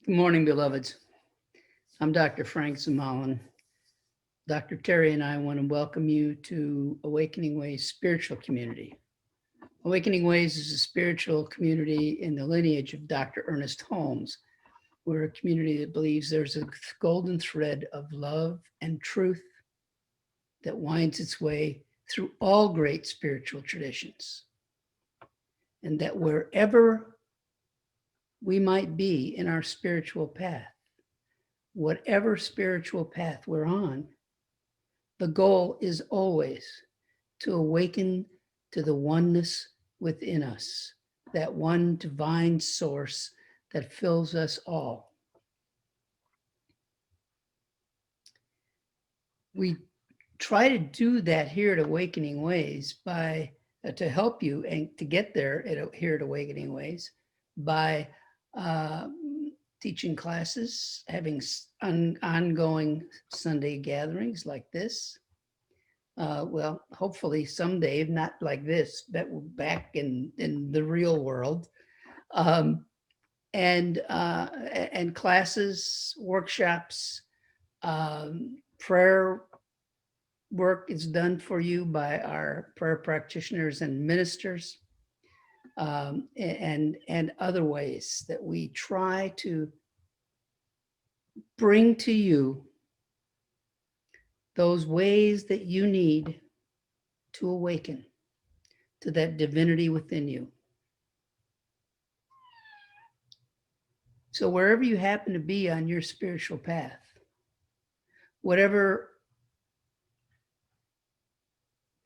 Good morning, beloveds. I'm Dr. Frank Zamalan. Dr. Terry and I want to welcome you to Awakening Ways spiritual community. Awakening Ways is a spiritual community in the lineage of Dr. Ernest Holmes. We're a community that believes there's a golden thread of love and truth that winds its way through all great spiritual traditions. And that wherever we might be in our spiritual path, whatever spiritual path we're on, the goal is always to awaken to the oneness within us, that one divine source that fills us all. We try to do that here at Awakening Ways by to help you and to get there here at Awakening Ways by uh, teaching classes, having ongoing Sunday gatherings like this. Well, hopefully someday, not like this, but back in the real world. Um, and classes, workshops, prayer work is done for you by our prayer practitioners and ministers, and other ways that we try to bring to you those ways that you need to awaken to that divinity within you. So wherever you happen to be on your spiritual path, whatever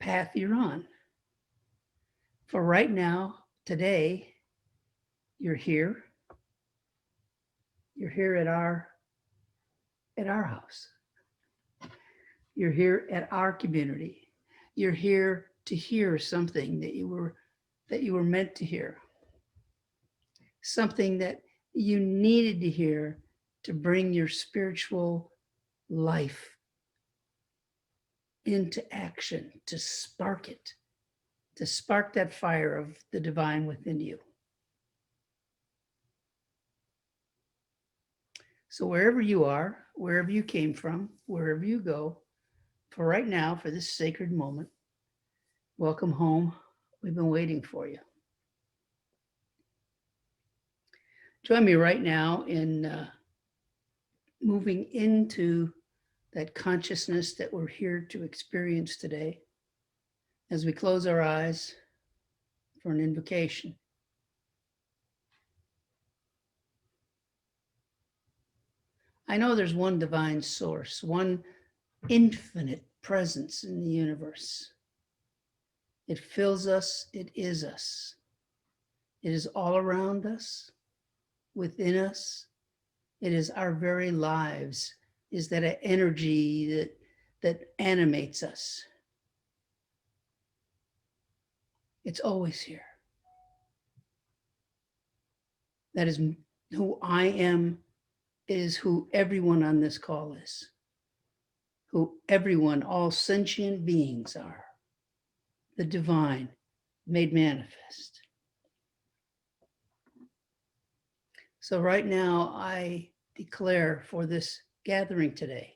path you're on, for right now, today, you're here. You're here at our house. You're here at our community. You're here to hear something that you were meant to hear. Something that you needed to hear to bring your spiritual life into action, to spark it, to spark that fire of the divine within you. So wherever you are, wherever you came from, wherever you go, for right now, for this sacred moment, welcome home. We've been waiting for you. Join me right now in moving into that consciousness that we're here to experience today as we close our eyes for an invocation. I know there's one divine source, one infinite presence in the universe. It fills us, it is us. It is all around us, within us. It is our very lives, is that energy that animates us. It's always here. That is who I am, is who everyone on this call is, who everyone, all sentient beings are, the divine made manifest. So right now, I declare for this gathering today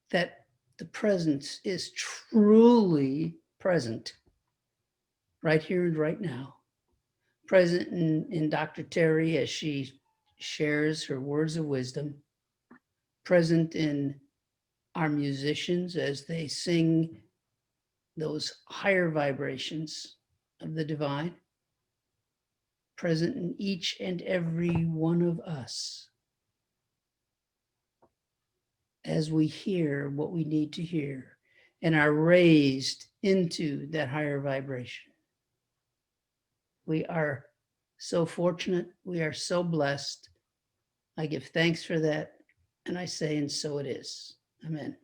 that the presence is truly present right here and right now. Present in Dr. Terry as she shares her words of wisdom. Present in our musicians as they sing those higher vibrations of the divine. Present in each and every one of us as we hear what we need to hear and are raised into that higher vibration. We are so fortunate. We are so blessed. I give thanks for that. And I say, and so it is. Amen.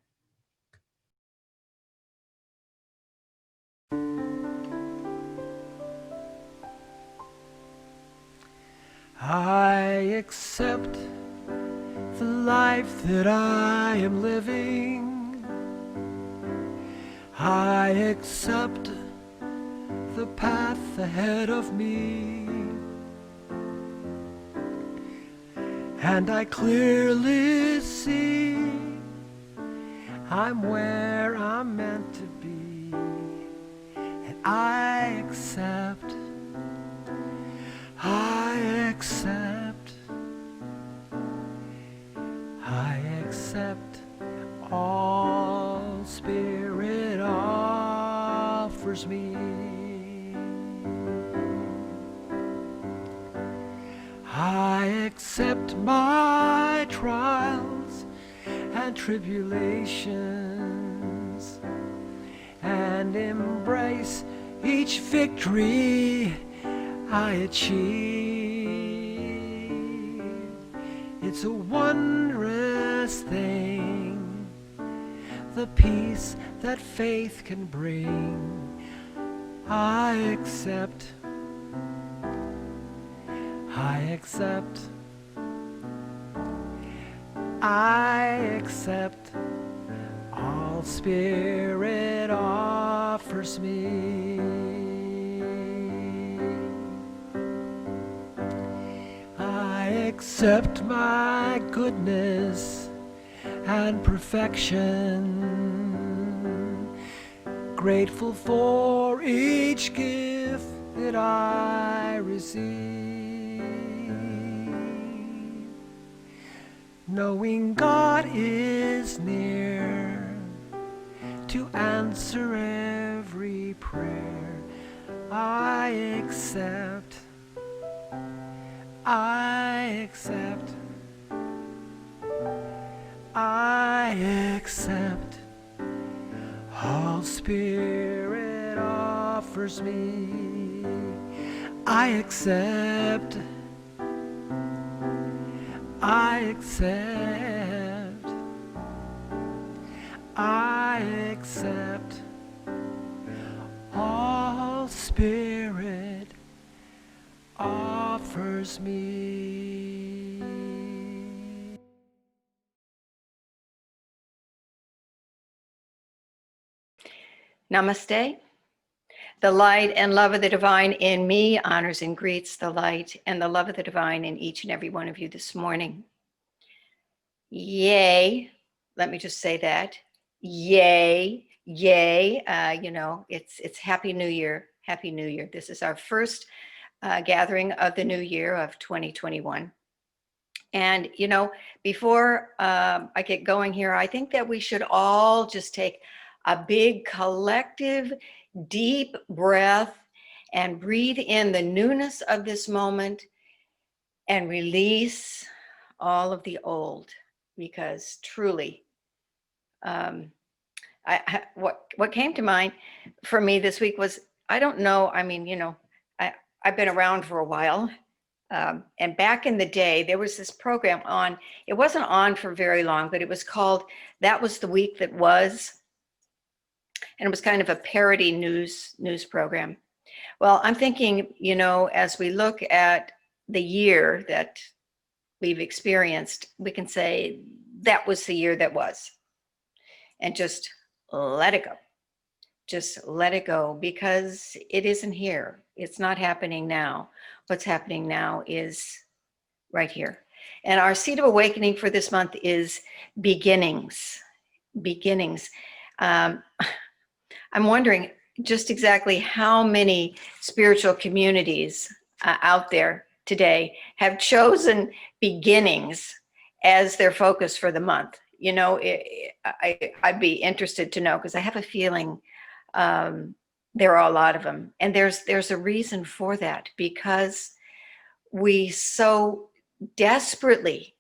I accept the life that I am living. I accept the path ahead of me. and I clearly see I'm where I'm meant to be, and I accept all Spirit offers me. I accept my trials and tribulations and embrace each victory I achieve. It's a wondrous thing, the peace that faith can bring. I accept all Spirit offers me. I accept my goodness and perfection, grateful for each gift that I receive, knowing God is near to answer every prayer. I accept all Spirit offers me. I accept all Spirit offers me. Namaste. The light and love of the divine in me honors and greets the light and the love of the divine in each and every one of you this morning. Yay. Let me just say that. Yay. Yay. It's Happy New Year. Happy New Year. This is our first gathering of the new year of 2021. And, before I get going here, I think that we should all just take a big collective, deep breath and breathe in the newness of this moment and release all of the old, because truly, what came to mind for me this week was, I don't know, I've been around for a while. And back in the day, there was this program on, it wasn't on for very long, but it was called That Was the Week That Was. And it was kind of a parody news program. Well, I'm thinking, as we look at the year that we've experienced, we can say that was the year that was. And just let it go. Just let it go, because it isn't here. It's not happening now. What's happening now is right here. And our seed of awakening for this month is beginnings. Beginnings. I'm wondering just exactly how many spiritual communities out there today have chosen beginnings as their focus for the month. I'd be interested to know, because I have a feeling there are a lot of them. And there's a reason for that, because we so desperately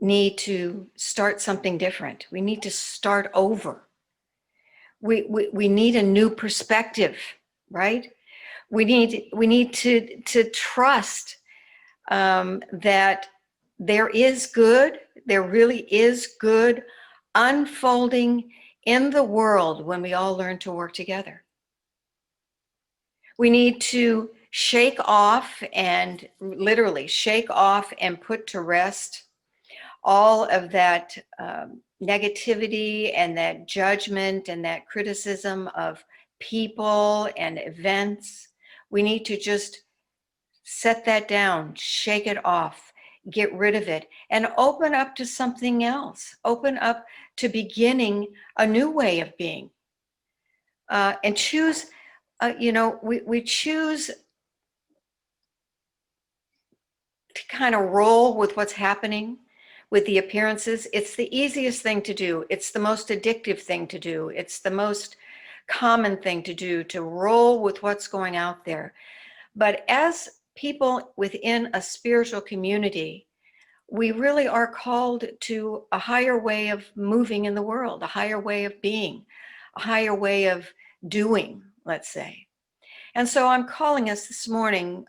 need to start something different. We need to start over. We need a new perspective, right? We need to trust that there is good, there really is good unfolding in the world when we all learn to work together. We need to shake off, and literally shake off and put to rest all of that negativity and that judgment and that criticism of people and events. We need to just set that down, shake it off, get rid of it, and open up to something else. Open up to beginning a new way of being. And choose, we choose to kind of roll with what's happening, with the appearances. It's the easiest thing to do. It's the most addictive thing to do. It's the most common thing to do, to roll with what's going out there. But as people within a spiritual community, we really are called to a higher way of moving in the world, a higher way of being, a higher way of doing, let's say. And so I'm calling us this morning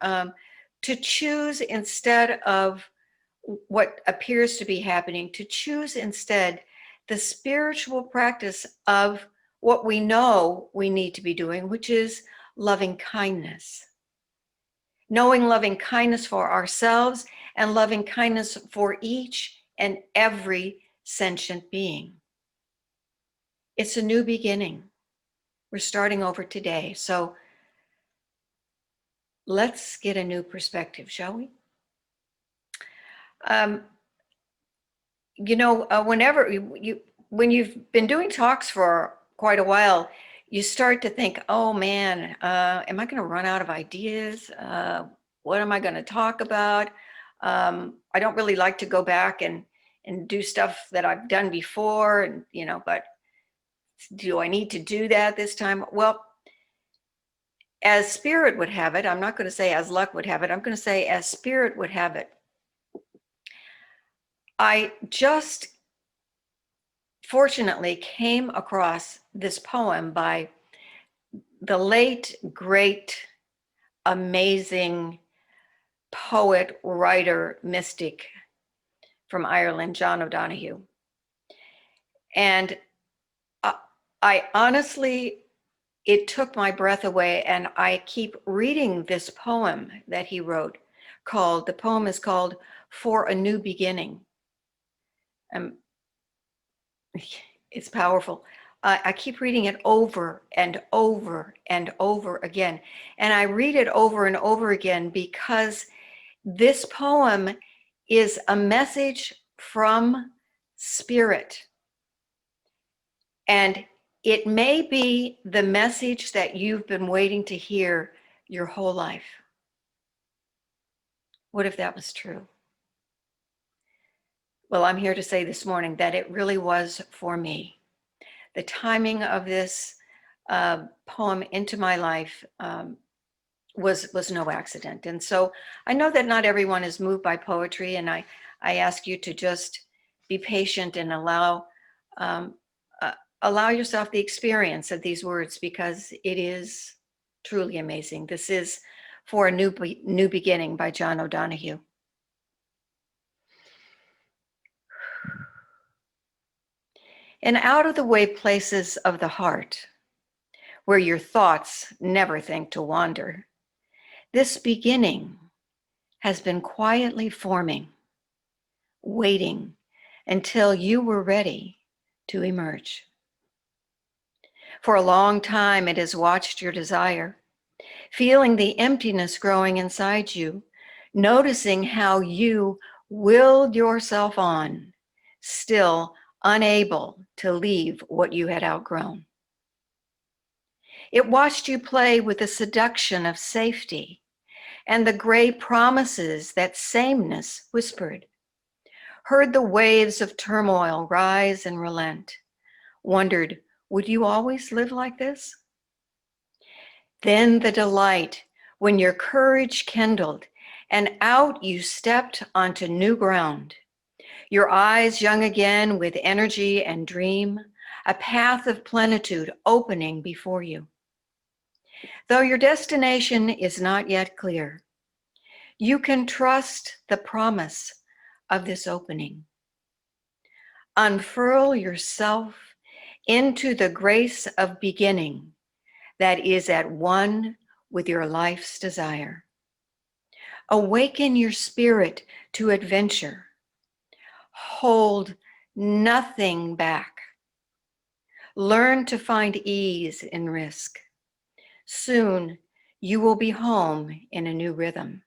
to choose, instead of what appears to be happening, to choose instead the spiritual practice of what we know we need to be doing, which is loving kindness. Knowing loving kindness for ourselves and loving kindness for each and every sentient being. It's a new beginning. We're starting over today. So let's get a new perspective, shall we? When you've been doing talks for quite a while, you start to think, oh man, am I going to run out of ideas? What am I going to talk about? I don't really like to go back and do stuff that I've done before, and but do I need to do that this time? Well, as spirit would have it, I'm not going to say as luck would have it, I'm going to say as spirit would have it, I just fortunately came across this poem by the late, great, amazing poet, writer, mystic from Ireland, John O'Donoghue. And I honestly, it took my breath away, and I keep reading this poem that he wrote. The poem is called For a New Beginning. It's powerful. I keep reading it over and over and over again. And I read it over and over again because this poem is a message from spirit. And it may be the message that you've been waiting to hear your whole life. What if that was true? Well, I'm here to say this morning that it really was for me. The timing of this poem into my life was no accident. And so I know that not everyone is moved by poetry, and I ask you to just be patient and allow yourself the experience of these words, because it is truly amazing. This is For a New Beginning by John O'Donoghue. In out of the way places of the heart, where your thoughts never think to wander, this beginning has been quietly forming, waiting until you were ready to emerge. For a long time, it has watched your desire, feeling the emptiness growing inside you, noticing how you willed yourself on, still unable to leave what you had outgrown. It watched you play with the seduction of safety and the gray promises that sameness whispered, heard the waves of turmoil rise and relent, wondered, would you always live like this? Then the delight when your courage kindled and out you stepped onto new ground, your eyes young again with energy and dream, a path of plenitude opening before you. Though your destination is not yet clear, you can trust the promise of this opening. Unfurl yourself into the grace of beginning that is at one with your life's desire. Awaken your spirit to adventure. Hold nothing back. Learn to find ease in risk. Soon you will be home in a new rhythm.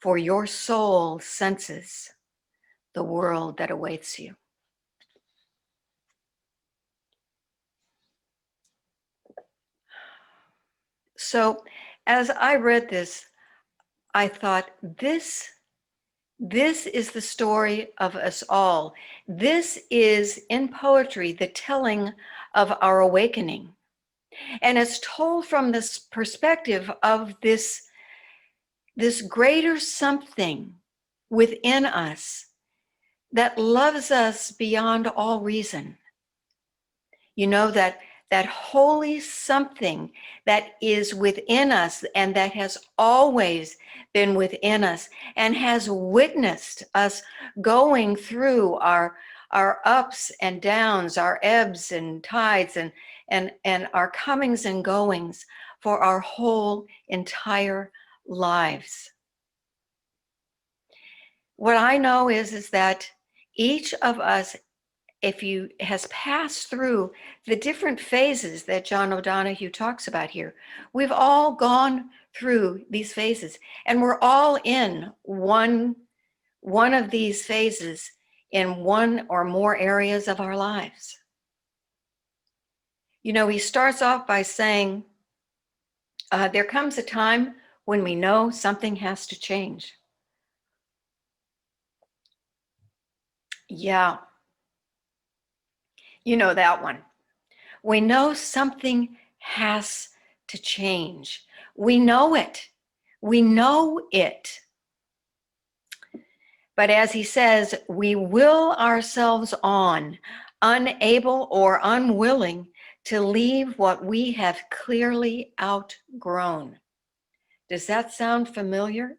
for your soul senses the world that awaits you. So as I read this, I thought, this is the story of us all. This is, in poetry, the telling of our awakening. And it's told from this perspective of this greater something within us that loves us beyond all reason. You know, that holy something that is within us and that has always been within us and has witnessed us going through our ups and downs, our ebbs and tides, and our comings and goings for our whole entire lives. What I know is that each of us, if you has passed through the different phases that John O'Donohue talks about here, we've all gone through these phases, and we're all in one of these phases in one or more areas of our lives. You know, he starts off by saying, there comes a time when we know something has to change. Yeah, you know that one. We know something has to change. We know it. We know it. But as he says, we will ourselves on, unable or unwilling to leave what we have clearly outgrown. Does that sound familiar?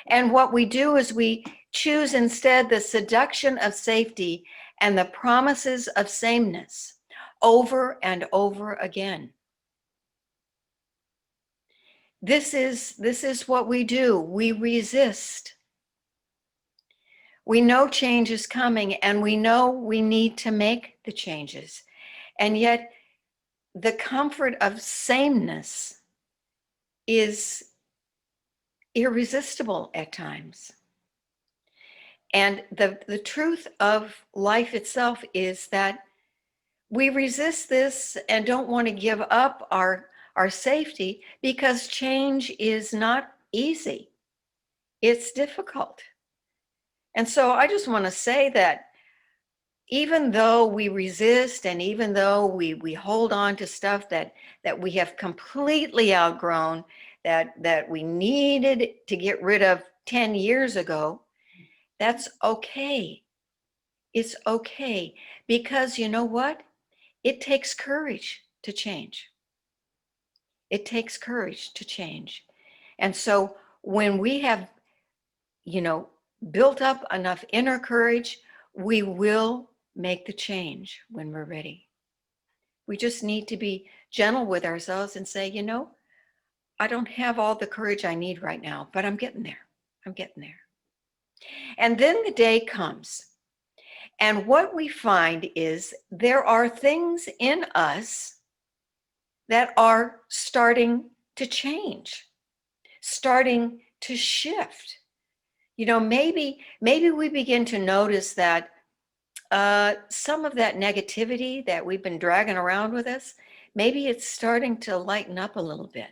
And what we do is we choose instead the seduction of safety and the promises of sameness over and over again. This is what we do. We resist. We know change is coming, and we know we need to make the changes. And yet the comfort of sameness is irresistible at times. And the truth of life itself is that we resist this and don't want to give up our safety because change is not easy. It's difficult. And so I just want to say that even though we resist and even though we hold on to stuff that we have completely outgrown, that we needed to get rid of 10 years ago, that's okay. It's okay, because you know what? It takes courage to change. It takes courage to change. And so when we have, built up enough inner courage, we will make the change when we're ready. We just need to be gentle with ourselves and say, I don't have all the courage I need right now, but I'm getting there. I'm getting there. And then the day comes. And what we find is there are things in us that are starting to change, starting to shift. Maybe we begin to notice that some of that negativity that we've been dragging around with us, maybe it's starting to lighten up a little bit.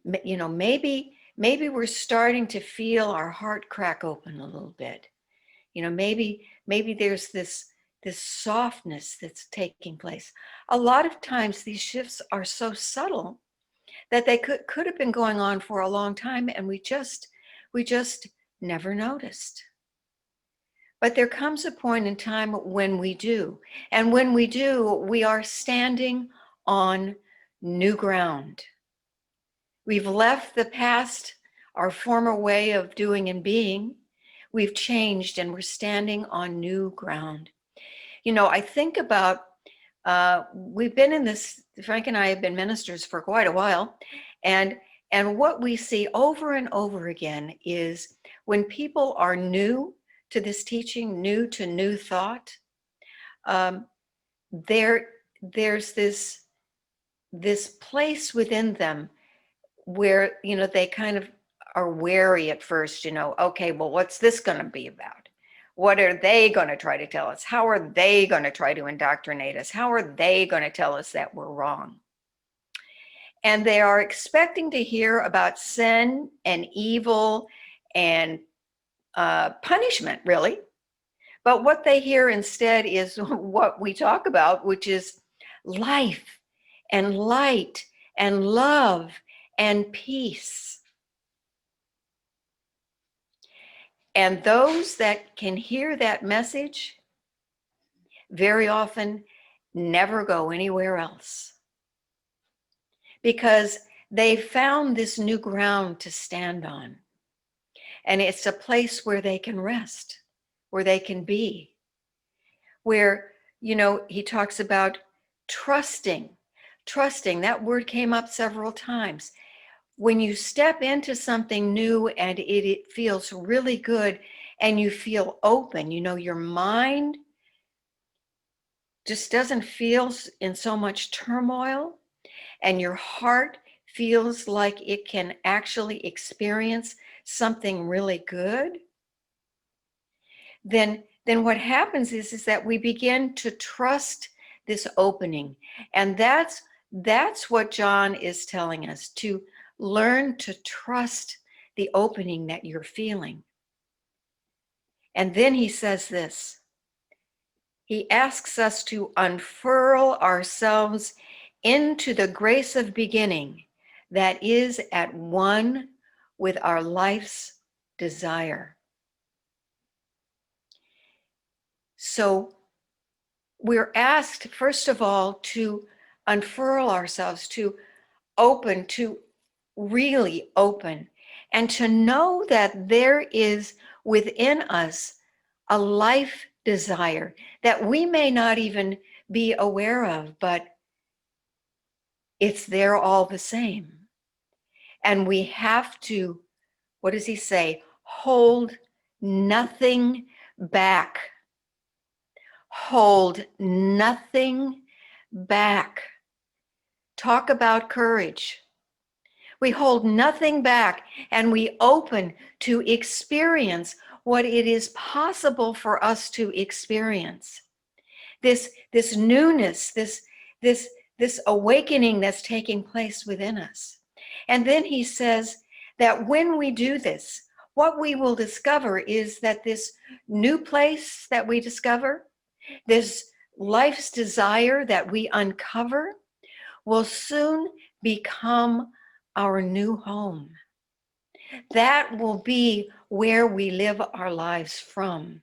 Maybe we're starting to feel our heart crack open a little bit. Maybe there's this softness that's taking place. A lot of times these shifts are so subtle that they could have been going on for a long time, and we just never noticed. But there comes a point in time when we do. And when we do, we are standing on new ground. We've left the past, our former way of doing and being. We've changed and we're standing on new ground. I think about, we've been in this, Frank and I have been ministers for quite a while. And what we see over and over again is when people are new to this teaching, new to new thought, there's this place within them where, they kind of are wary at first, okay, well, what's this going to be about? What are they going to try to tell us? How are they going to try to indoctrinate us? How are they going to tell us that we're wrong? And they are expecting to hear about sin and evil and punishment, really. But what they hear instead is what we talk about, which is life and light and love and peace. And those that can hear that message very often never go anywhere else, because they found this new ground to stand on. And it's a place where they can rest, where they can be, where, he talks about trusting. Trusting, that word came up several times. When you step into something new and it feels really good and you feel open, your mind just doesn't feel in so much turmoil, and your heart feels like it can actually experience something really good, then what happens is that we begin to trust this opening. And that's what John is telling us, to learn to trust the opening that you're feeling. And then he says this. He asks us to unfurl ourselves into the grace of beginning that is at one with our life's desire. So we're asked, first of all, to unfurl ourselves, to open, to really open, and to know that there is within us a life desire that we may not even be aware of, but it's there all the same. And we have to, what does he say? Hold nothing back. Hold nothing back. Talk about courage. We hold nothing back, and we open to experience what it is possible for us to experience. This newness, this awakening that's taking place within us. And then he says that when we do this, what we will discover is that this new place that we discover, this life's desire that we uncover, will soon become our new home. That will be where we live our lives from.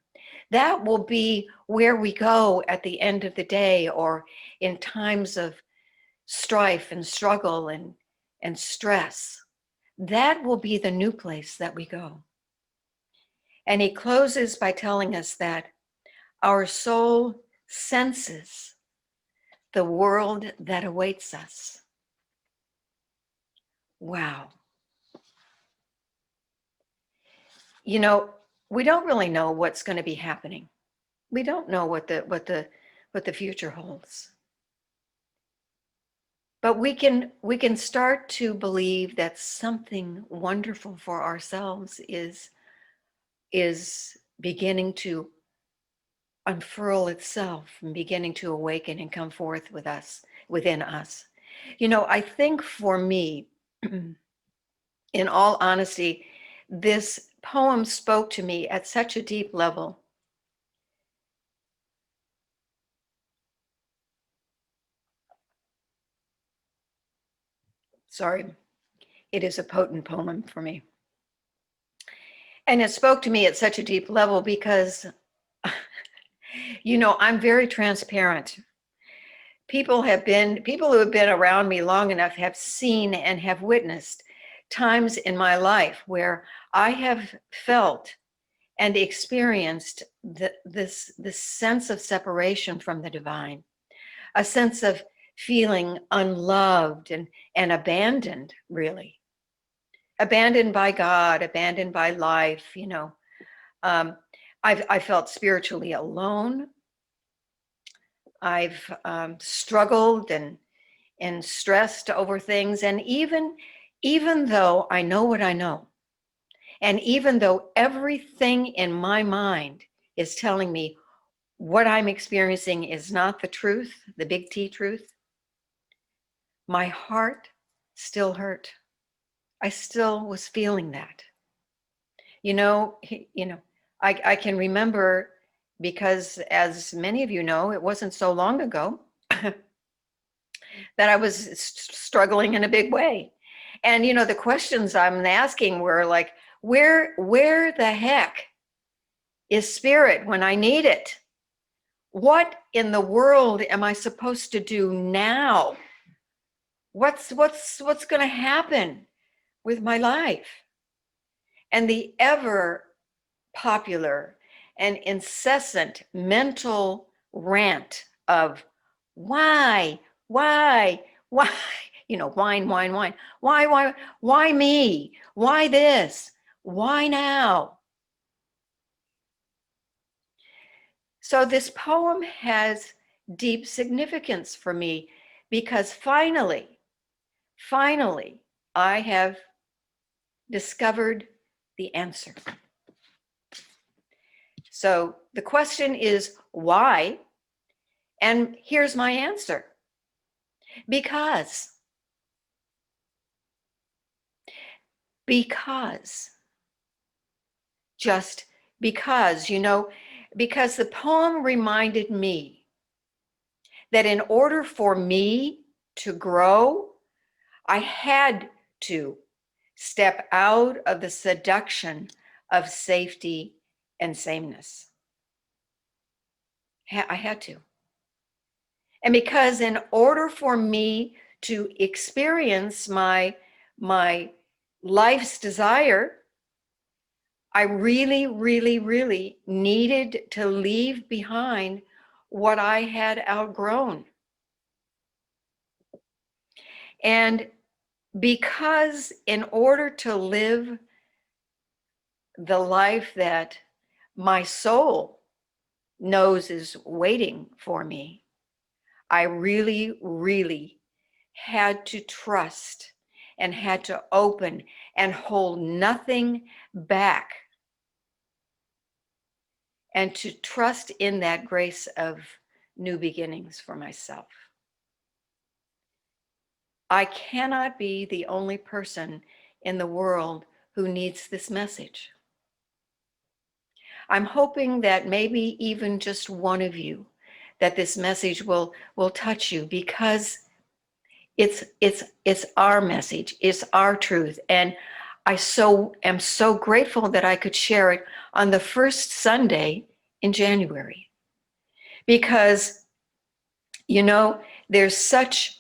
That will be where we go at the end of the day, or in times of strife and struggle and stress. That will be the new place that we go. And he closes by telling us that our soul senses the world that awaits us. Wow. We don't really know what's going to be happening. We don't know what the future holds. But we can start to believe that something wonderful for ourselves is beginning to unfurl itself and beginning to awaken and come forth within us. I think for me, in all honesty, this poem spoke to me at such a deep level. Sorry, it is a potent poem for me. And it spoke to me at such a deep level because, I'm very transparent. People who have been around me long enough have seen and have witnessed times in my life where I have felt and experienced this sense of separation from the divine, a sense of feeling unloved and abandoned, really. Abandoned by God, abandoned by life, I felt spiritually alone. I've struggled and stressed over things. And even though I know what I know, And even though everything in my mind is telling me what I'm experiencing is not the truth, the big T truth, my heart still hurt. I still was feeling that. I can remember, because as many of you know, it wasn't so long ago that I was struggling in a big way. And the questions I'm asking were like, where the heck is spirit when I need it? What in the world am I supposed to do now? What's going to happen with my life? And the ever popular and incessant mental rant of why, why, whine, whine, whine. Why me? Why this? Why now? So this poem has deep significance for me because finally, I have discovered the answer. So the question is why? And here's my answer. Because. Just because, because the poem reminded me that in order for me to grow, I had to step out of the seduction of safety and sameness. I had to. And because in order for me to experience my life's desire, I really, really, really needed to leave behind what I had outgrown. And because in order to live the life that my soul knows is waiting for me, I really, really had to trust and had to open and hold nothing back, and to trust in that grace of new beginnings for myself. I cannot be the only person in the world who needs this message. I'm hoping that maybe even just one of you, that this message will touch you, because it's our message, it's our truth. And I am so grateful that I could share it on the first Sunday in January, because there's such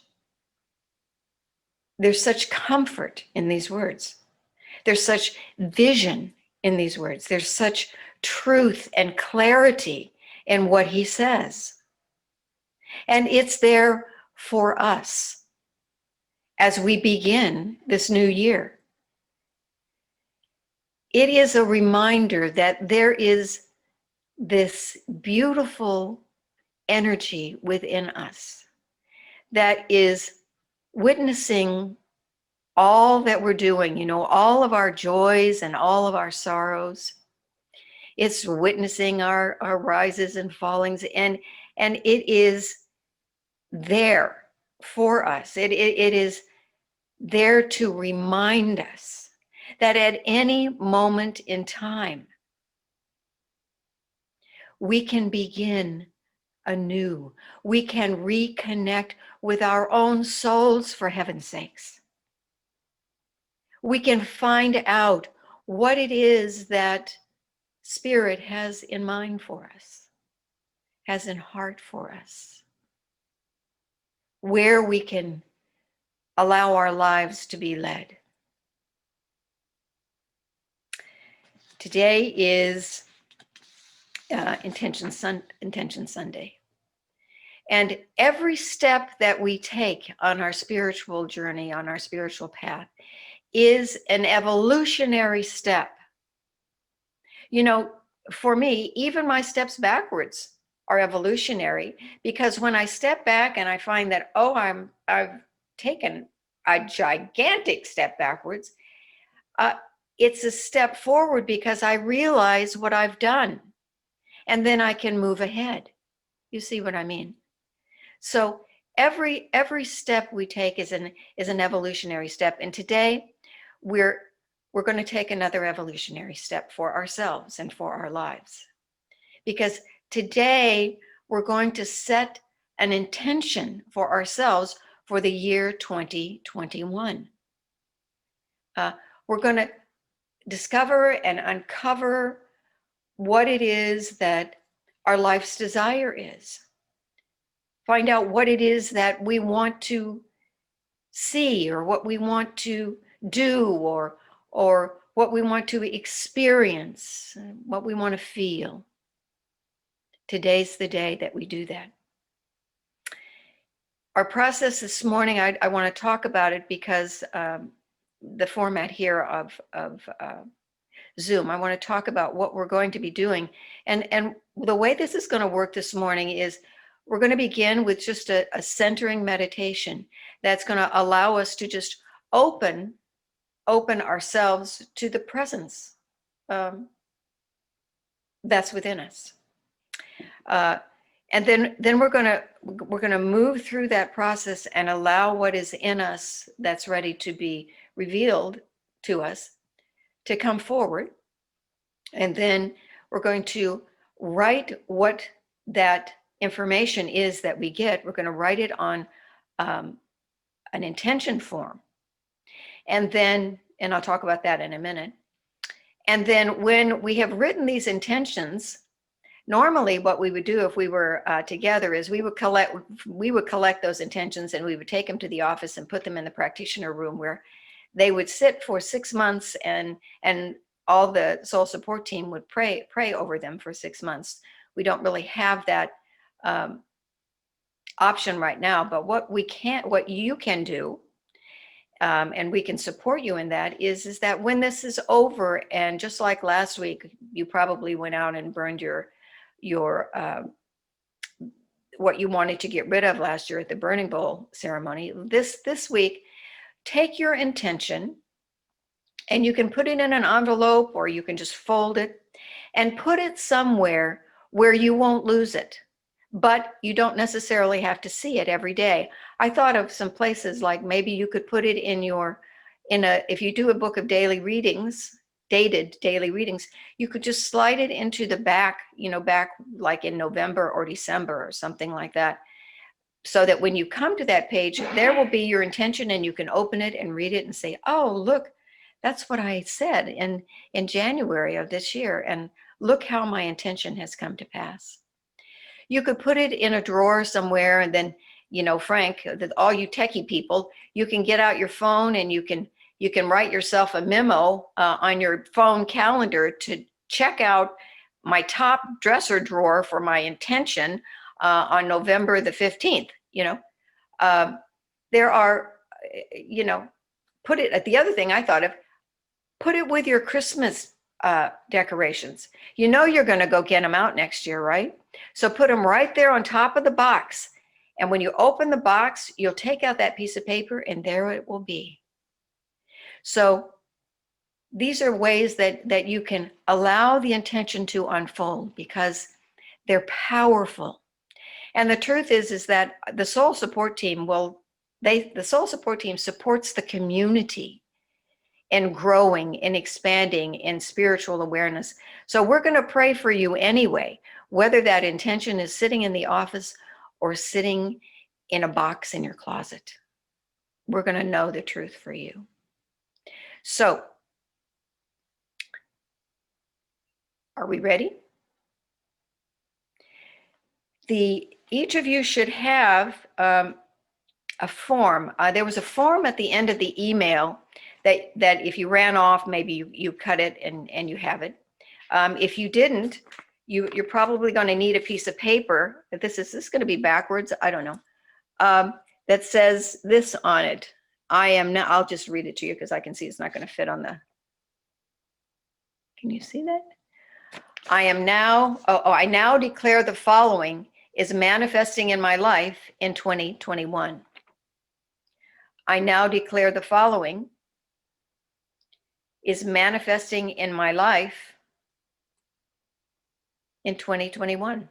comfort in these words. There's such vision in these words. There's such truth and clarity in what he says. And it's there for us as we begin this new year. It is a reminder that there is this beautiful energy within us that is witnessing all that we're doing, all of our joys and all of our sorrows. It's witnessing our rises and fallings, and it is there for us. It is there to remind us that at any moment in time, we can begin anew. We can reconnect with our own souls, for heaven's sakes. We can find out what it is that Spirit has in mind for us, has in heart for us, where we can allow our lives to be led. Today is Intention Sunday. And every step that we take on our spiritual journey, on our spiritual path, is an evolutionary step. For me, even my steps backwards are evolutionary, because when I step back and I find that, I've taken a gigantic step backwards, it's a step forward because I realize what I've done, and then I can move ahead. You see what I mean? So every step we take is an evolutionary step. And today we're going to take another evolutionary step for ourselves and for our lives. Because today we're going to set an intention for ourselves for the year 2021. We're going to discover and uncover what it is that our life's desire is. Find out what it is that we want to see, or what we want to do, or what we want to experience, what we want to feel. Today's the day that we do that. Our process this morning, I want to talk about it because the format here of Zoom, I want to talk about what we're going to be doing. And the way this is going to work this morning is we're going to begin with just a centering meditation that's going to allow us to just open ourselves to the presence that's within us. And then we're going to move through that process and allow what is in us that's ready to be revealed to us to come forward. And then we're going to write what that information is that we get. We're going to write it on an intention form. And then, and I'll talk about that in a minute. And then when we have written these intentions, normally what we would do if we were together is we would collect those intentions, and we would take them to the office and put them in the practitioner room, where they would sit for 6 months, and all the soul support team would pray over them for 6 months. We don't really have that option right now, but what you can do, and we can support you in that, is that when this is over, and just like last week, you probably went out and burned your what you wanted to get rid of last year at the burning bowl ceremony. This week, take your intention, and you can put it in an envelope, or you can just fold it and put it somewhere where you won't lose it, but you don't necessarily have to see it every day. I thought of some places, like maybe you could put it if you do a book of daily readings, dated daily readings, you could just slide it into the back like in November or December or something like that, so that when you come to that page, there will be your intention, and you can open it and read it and say, oh, look, that's what I said in January of this year, and look how my intention has come to pass. You could put it in a drawer somewhere, and then, Frank, all you techie people, you can get out your phone, and you can write yourself a memo on your phone calendar to check out my top dresser drawer for my intention on November the 15th. There are, put it, the other thing I thought of, put it with your Christmas decorations. You're going to go get them out next year, right? So put them right there on top of the box. And when you open the box, you'll take out that piece of paper, and there it will be. So these are ways that you can allow the intention to unfold, because they're powerful. And the truth is that the soul support team the soul support team supports the community in growing, in expanding, in spiritual awareness. So we're going to pray for you anyway, whether that intention is sitting in the office or sitting in a box in your closet. We're going to know the truth for you. So, are we ready? Each of you should have a form. There was a form at the end of the email that if you ran off, maybe you cut it and you have it. If you didn't, you're probably going to need a piece of paper. Is this going to be backwards? I don't know. That says this on it. I'll just read it to you because I can see it's not going to fit on the. Can you see that? I now declare the following is manifesting in my life in 2021. I now declare the following is manifesting in my life in 2021.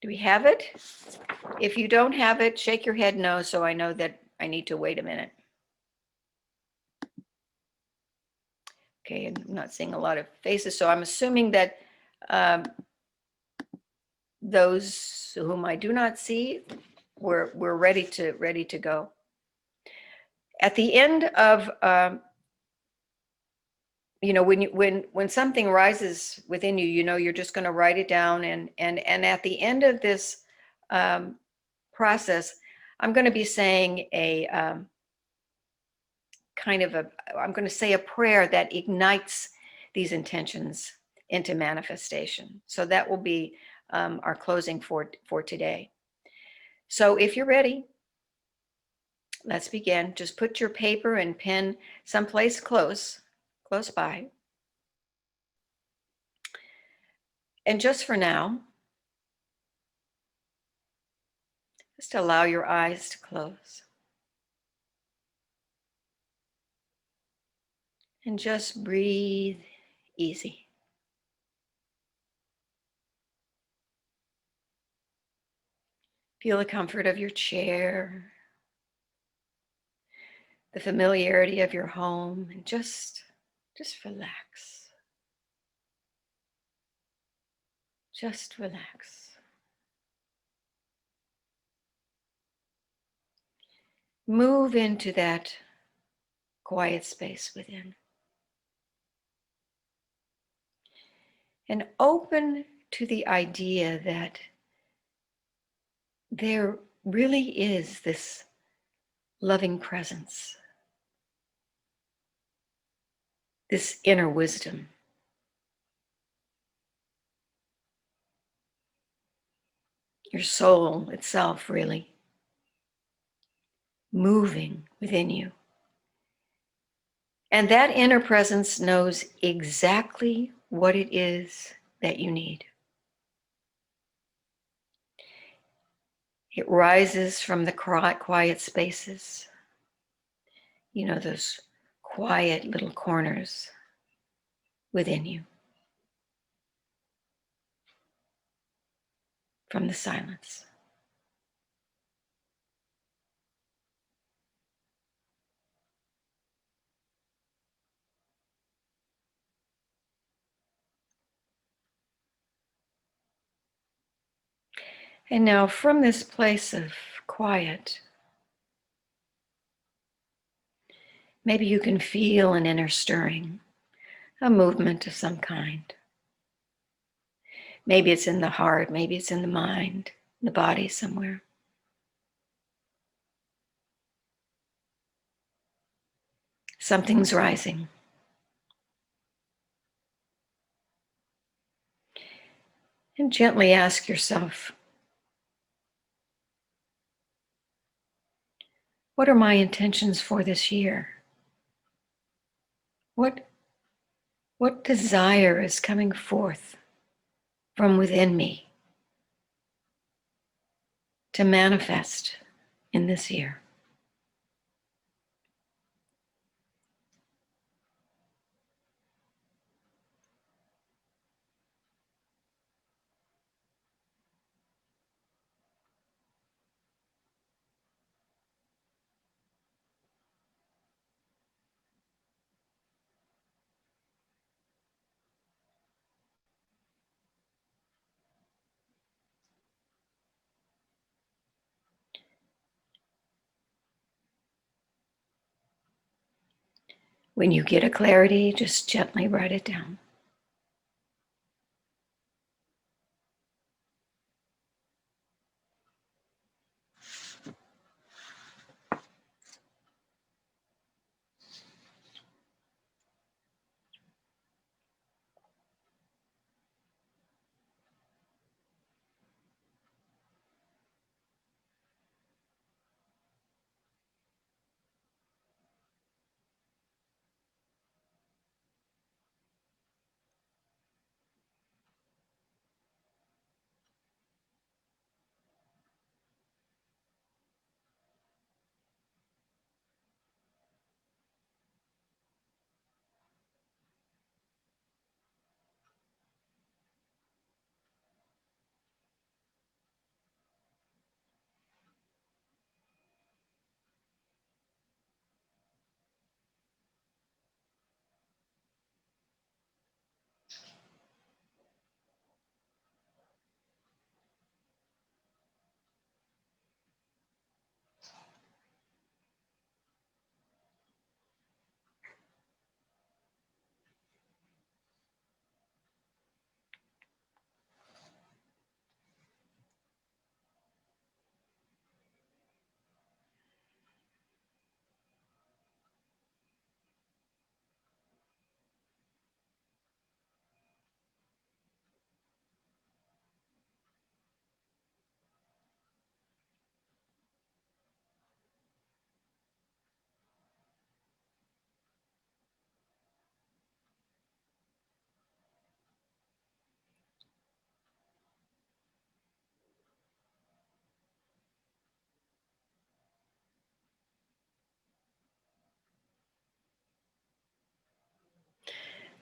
Do we have it? If you don't have it, shake your head no, so I know that I need to wait a minute. Okay, I'm not seeing a lot of faces, so I'm assuming that those whom I do not see, we're ready to go. At the end of when something rises within you, you're just going to write it down, and at the end of this process, I'm going to be saying I'm going to say a prayer that ignites these intentions into manifestation. So that will be our closing for today. So if you're ready, let's begin. Just put your paper and pen someplace close by. And just for now, just allow your eyes to close. And just breathe easy. Feel the comfort of your chair, the familiarity of your home, and just relax. Just relax. Move into that quiet space within. And open to the idea that there really is this loving presence, this inner wisdom. Your soul itself really moving within you. And that inner presence knows exactly what it is that you need. It rises from the quiet spaces, those quiet little corners within you, from the silence. And now, from this place of quiet, maybe you can feel an inner stirring, a movement of some kind. Maybe it's in the heart, maybe it's in the mind, the body somewhere. Something's rising. And gently ask yourself, what are my intentions for this year? What desire is coming forth from within me to manifest in this year? When you get a clarity, just gently write it down.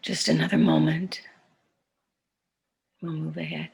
Just another moment. We'll move ahead.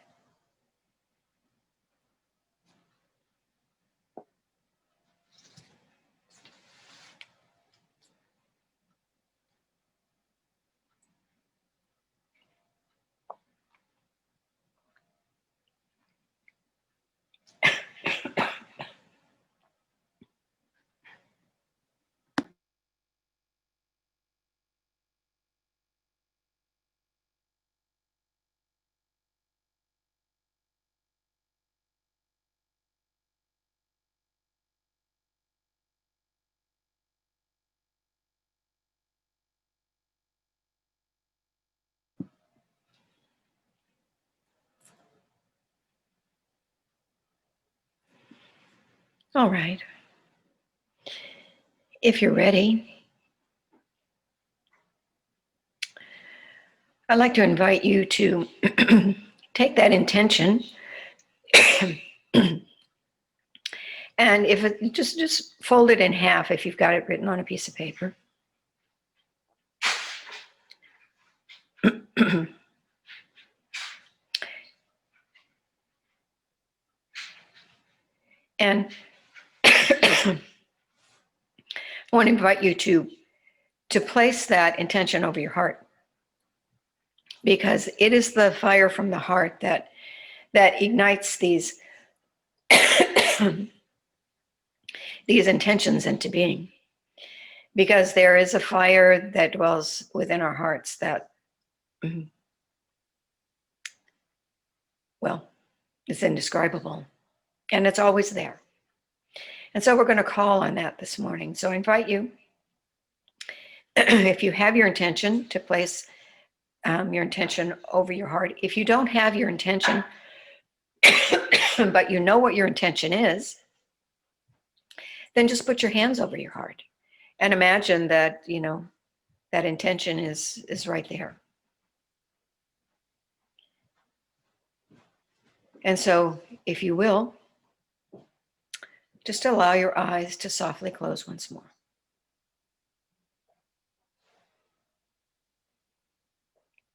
All right. If you're ready, I'd like to invite you to take that intention and if it just fold it in half if you've got it written on a piece of paper. And I want to invite you to place that intention over your heart, because it is the fire from the heart that ignites these these intentions into being. Because there is a fire that dwells within our hearts that, well, it's indescribable, and it's always there. And so we're going to call on that this morning. So I invite you, if you have your intention, to place your intention over your heart. If you don't have your intention, but you know what your intention is, then just put your hands over your heart and imagine that, you know, that intention is right there. And so, if you will, just allow your eyes to softly close once more.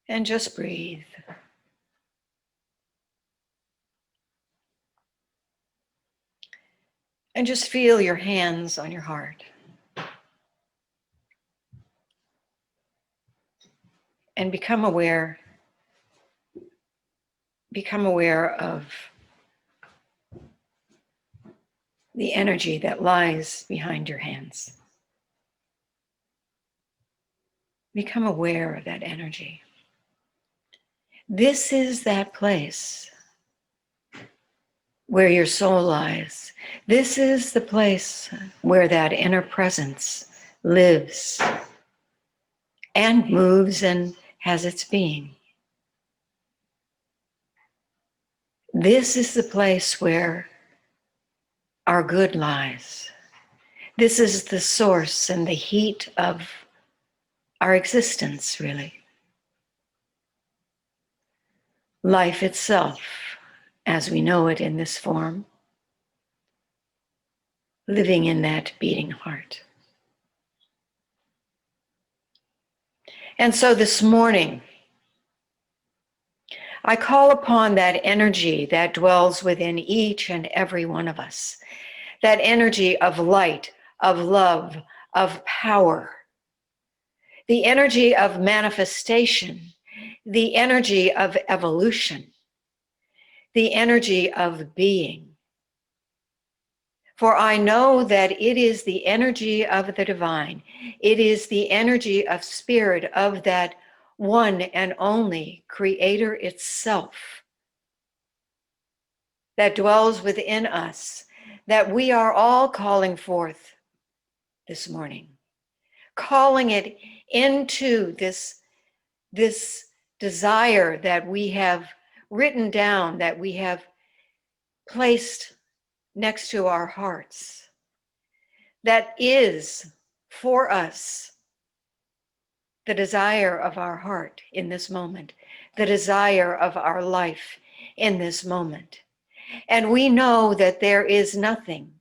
And just breathe. And just feel your hands on your heart. And become aware of the energy that lies behind your hands. Become aware of that energy. This is that place where your soul lies. This is the place where that inner presence lives and moves and has its being. This is the place where our good lies. This is the source and the heat of our existence, really. Life itself, as we know it in this form, living in that beating heart. And so this morning, I call upon that energy that dwells within each and every one of us, that energy of light, of love, of power, the energy of manifestation, the energy of evolution, the energy of being. For I know that it is the energy of the divine. It is the energy of spirit, of that one and only creator itself that dwells within us, that we are all calling forth this morning, calling it into this desire that we have written down, that we have placed next to our hearts, that is for us the desire of our heart in this moment, the desire of our life in this moment. And we know that there is nothing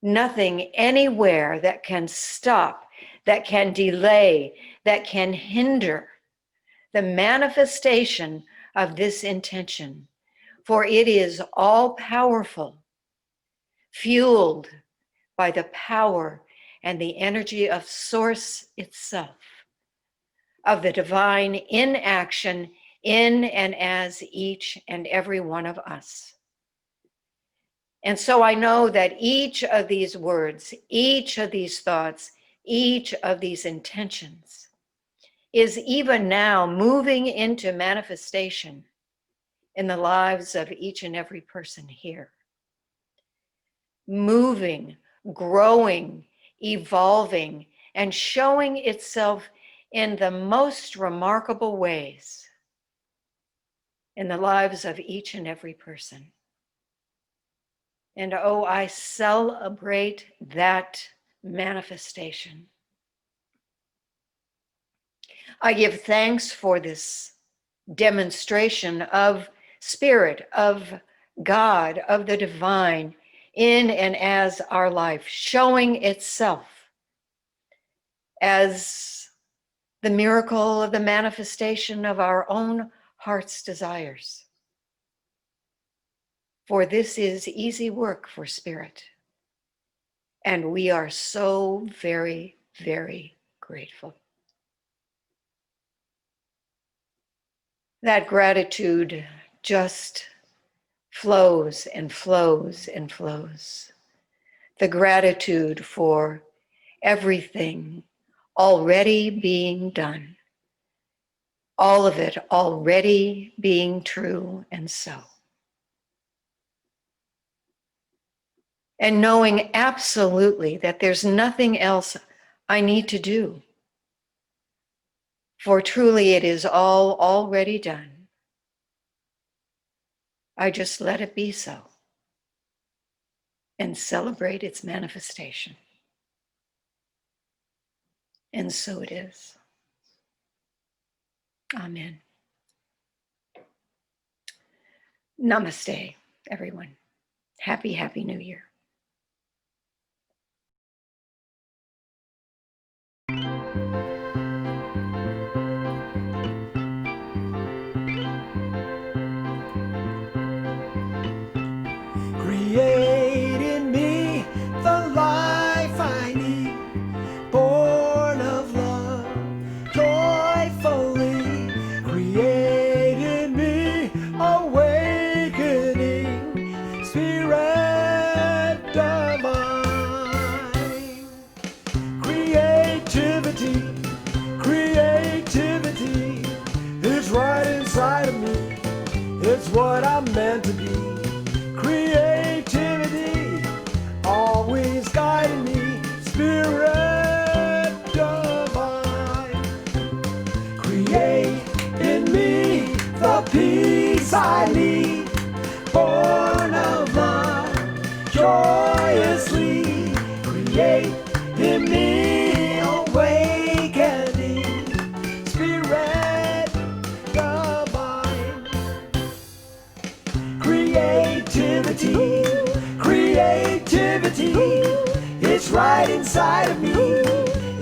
anywhere that can stop that can delay, that can hinder the manifestation of this intention, for it is all powerful, fueled by the power and the energy of Source itself, of the divine in action in and as each and every one of us. And so I know that each of these words, each of these thoughts, each of these intentions is even now moving into manifestation in the lives of each and every person here. Moving, growing, evolving, and showing itself in the most remarkable ways in the lives of each and every person. And oh, I celebrate that manifestation. I give thanks for this demonstration of spirit, of God, of the divine in and as our life, showing itself as the miracle of the manifestation of our own heart's desires. For this is easy work for spirit. And we are so very, very grateful. That gratitude just flows and flows and flows. The gratitude for everything already being done. All of it already being true and so. And knowing absolutely that there's nothing else I need to do. For truly it is all already done. I just let it be so and celebrate its manifestation. And so it is. Amen. Namaste, everyone. Happy, happy New Year. Create in me the life I need, born of love, joyfully. Create in me awakening, spirit divine. Creativity, creativity is right inside of me. It's what I'm meant to be. Creativity, always guiding me, spirit divine. Create in me the peace I need, born of love, joyously. Create in me awakening, spirit divine. Creativity, creativity, it's right inside of me,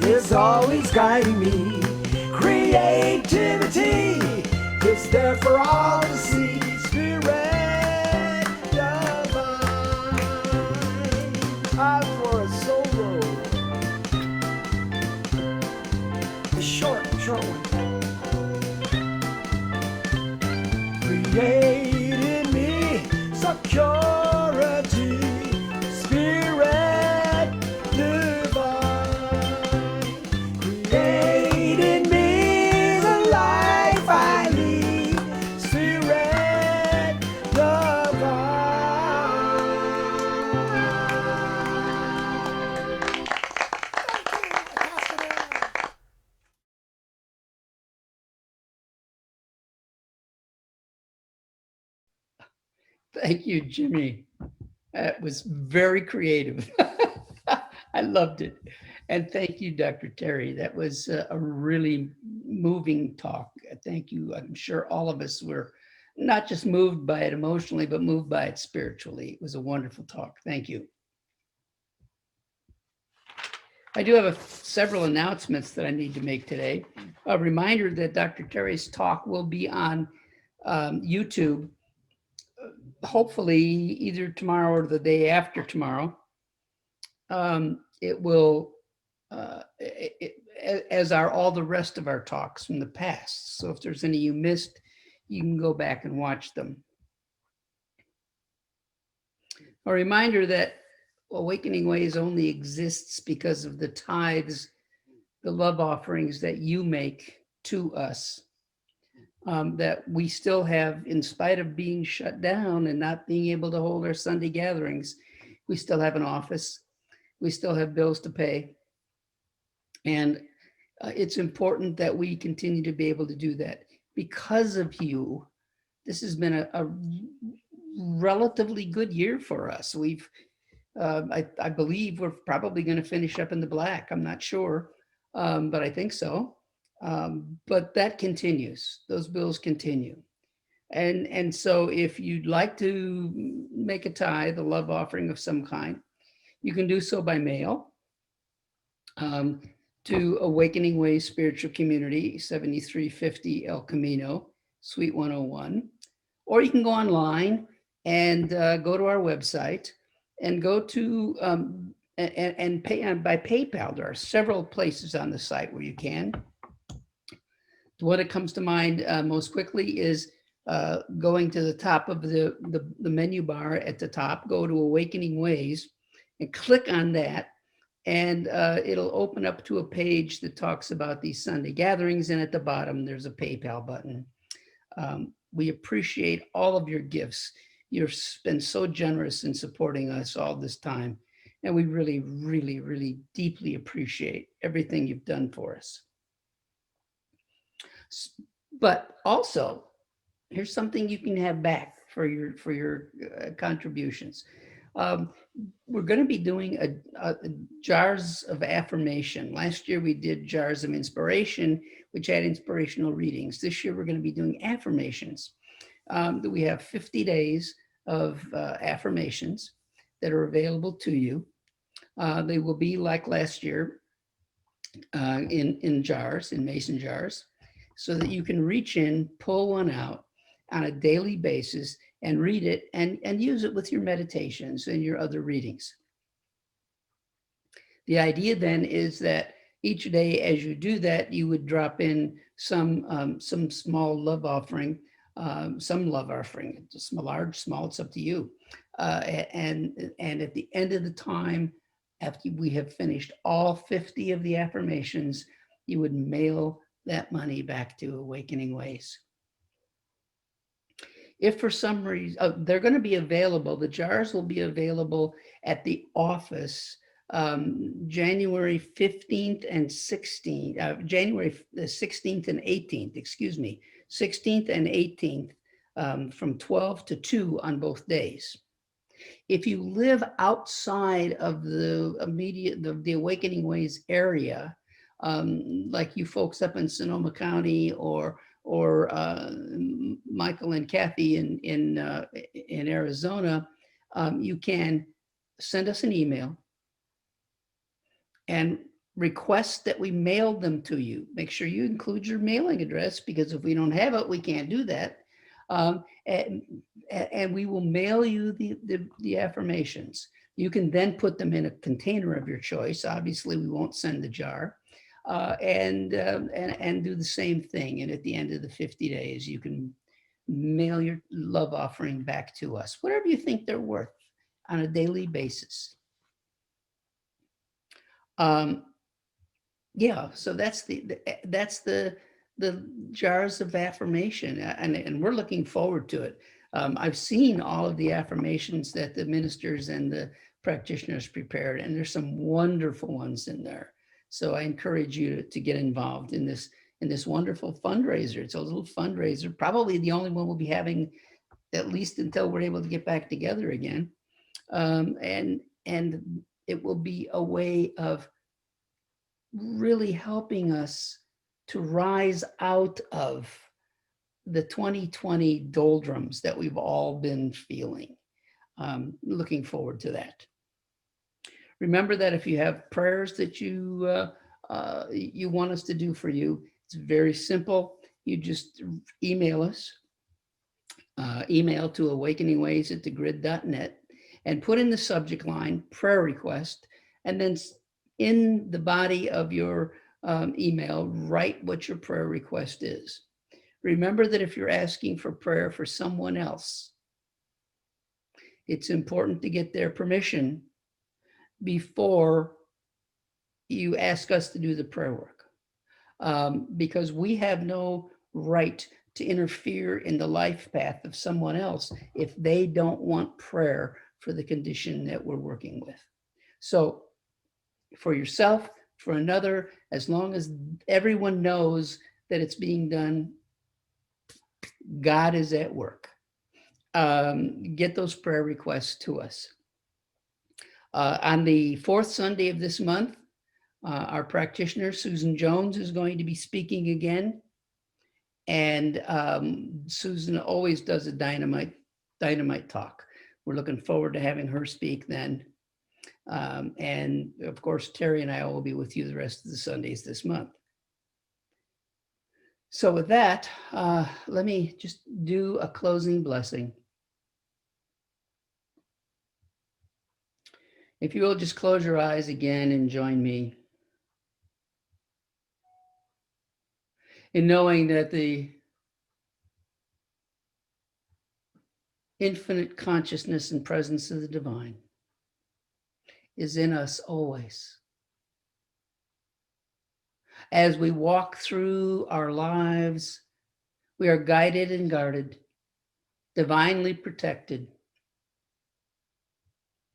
it's always guiding me. Creativity, it's there for all to see, spirit divine. Time for a solo. The short one. Create in me security, spirit divine. Create in me the life I lead, spirit divine. Thank you, Jimmy. That was very creative. I loved it. And thank you, Dr. Terry. That was a really moving talk. Thank you. I'm sure all of us were not just moved by it emotionally, but moved by it spiritually. It was a wonderful talk. Thank you. I do have several announcements that I need to make today. A reminder that Dr. Terry's talk will be on YouTube, hopefully either tomorrow or the day after tomorrow. It will, as are all the rest of our talks from the past. So if there's any you missed, you can go back and watch them. A reminder that Awakening Ways only exists because of the tithes, the love offerings that you make to us, that we still have, in spite of being shut down and not being able to hold our Sunday gatherings, we still have an office, we still have bills to pay. And it's important that we continue to be able to do that. Because of you, this has been a relatively good year for us. We've, I believe we're probably going to finish up in the black. I'm not sure, but I think so. But that continues. Those bills continue. And so if you'd like to make a tithe, a love offering of some kind, you can do so by mail to Awakening Ways Spiritual Community, 7350 El Camino, Suite 101. Or you can go online and go to our website and go to and pay by PayPal. There are several places on the site where you can. What it comes to mind most quickly is going to the top of the menu bar at the top, go to Awakening Ways and click on that. And it'll open up to a page that talks about these Sunday gatherings. And at the bottom, there's a PayPal button. We appreciate all of your gifts. You've been so generous in supporting us all this time. And we really, really, really deeply appreciate everything you've done for us. But also, here's something you can have back for your contributions. We're going to be doing a jars of affirmation. Last year we did jars of inspiration, which had inspirational readings. This year we're going to be doing affirmations. We have 50 days of affirmations that are available to you. They will be like last year in jars, in mason jars, so that you can reach in, pull one out on a daily basis and read it and use it with your meditations and your other readings. The idea then is that each day as you do that, you would drop in some small love offering, just large, small, it's up to you. And at the end of the time, after we have finished all 50 of the affirmations, you would mail that money back to Awakening Ways. If for some reason, they're going to be available, the jars will be available at the office January 15th and 16th, January 16th and 18th, 16th and 18th from 12 to 2 on both days. If you live outside of the immediate, the Awakening Ways area, like you folks up in Sonoma County or Michael and Kathy in Arizona, you can send us an email and request that we mail them to you. Make sure you include your mailing address, because if we don't have it, we can't do that. And we will mail you the affirmations. You can then put them in a container of your choice. Obviously, we won't send the jar. And do the same thing. And at the end of the 50 days, you can mail your love offering back to us, whatever you think they're worth on a daily basis. Yeah, so that's the jars of affirmation, and we're looking forward to it. I've seen all of the affirmations that the ministers and the practitioners prepared, and there's some wonderful ones in there. So I encourage you to get involved in this wonderful fundraiser. It's a little fundraiser, probably the only one we'll be having, at least until we're able to get back together again. And it will be a way of really helping us to rise out of the 2020 doldrums that we've all been feeling. Looking forward to that. Remember that if you have prayers that you want us to do for you, it's very simple. You just email us, email to awakeningways@thegrid.net, and put in the subject line prayer request, and then in the body of your email, write what your prayer request is. Remember that if you're asking for prayer for someone else, it's important to get their permission before you ask us to do the prayer work, because we have no right to interfere in the life path of someone else if they don't want prayer for the condition that we're working with. So for yourself, for another, as long as everyone knows that it's being done, God is at work. Get those prayer requests to us. On the fourth Sunday of this month, our practitioner, Susan Jones, is going to be speaking again. And Susan always does a dynamite talk. We're looking forward to having her speak then. And of course, Terry and I will be with you the rest of the Sundays this month. So with that, let me just do a closing blessing. If you will just close your eyes again and join me in knowing that the infinite consciousness and presence of the divine is in us always. As we walk through our lives, we are guided and guarded, divinely protected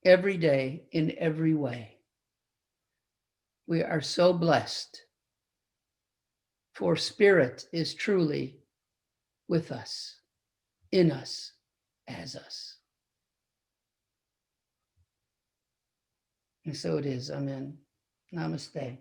every day in every way. We are so blessed, for Spirit is truly with us, in us, as us. And so it is. Amen. Namaste.